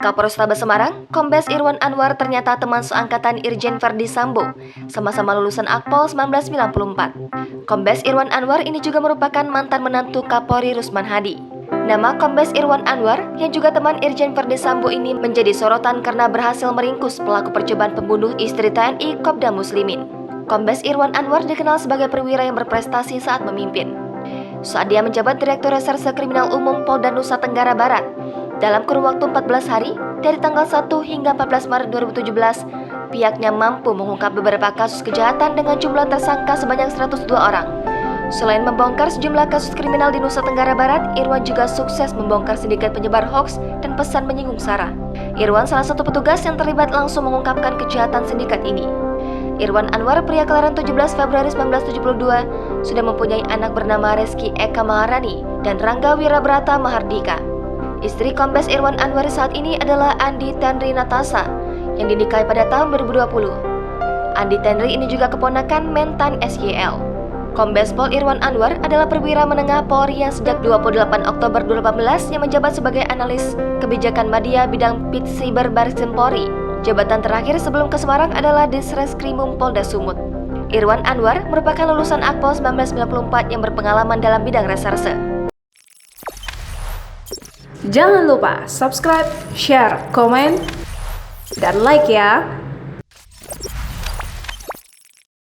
Kapolrestabes Semarang, Kombes Irwan Anwar ternyata teman seangkatan Irjen Verdi Sambo, sama-sama lulusan Akpol 1994. Kombes Irwan Anwar ini juga merupakan mantan menantu Kapolri Rusman Hadi. Nama Kombes Irwan Anwar, yang juga teman Irjen Verdi Sambo ini menjadi sorotan karena berhasil meringkus pelaku percobaan pembunuh istri TNI Kopda Muslimin. Kombes Irwan Anwar dikenal sebagai perwira yang berprestasi saat memimpin. Saat dia menjabat Direktur Reserse Kriminal Umum Polda Nusa Tenggara Barat, dalam kurun waktu 14 hari, dari tanggal 1 hingga 14 Maret 2017, pihaknya mampu mengungkap beberapa kasus kejahatan dengan jumlah tersangka sebanyak 102 orang. Selain membongkar sejumlah kasus kriminal di Nusa Tenggara Barat, Irwan juga sukses membongkar sindikat penyebar hoaks dan pesan menyinggung SARA. Irwan salah satu petugas yang terlibat langsung mengungkapkan kejahatan sindikat ini. Irwan Anwar, pria kelahiran 17 Februari 1972, sudah mempunyai anak bernama Reski Eka Maharani dan Rangga Wirabrata Mahardika. Istri Kombes Irwan Anwar saat ini adalah Andi Tenri Natasa yang dinikahi pada tahun 2020. Andi Tenri ini juga keponakan Mentan SYL. Kombes Pol Irwan Anwar adalah perwira menengah Polri yang sejak 28 Oktober 2018 yang menjabat sebagai analis kebijakan media bidang Pit Siber Bareskrim Polri. Jabatan terakhir sebelum ke Semarang adalah Disreskrimum Polda Sumut. Irwan Anwar merupakan lulusan Akpol 1994 yang berpengalaman dalam bidang reserse. Jangan lupa subscribe, share, komen, dan like ya!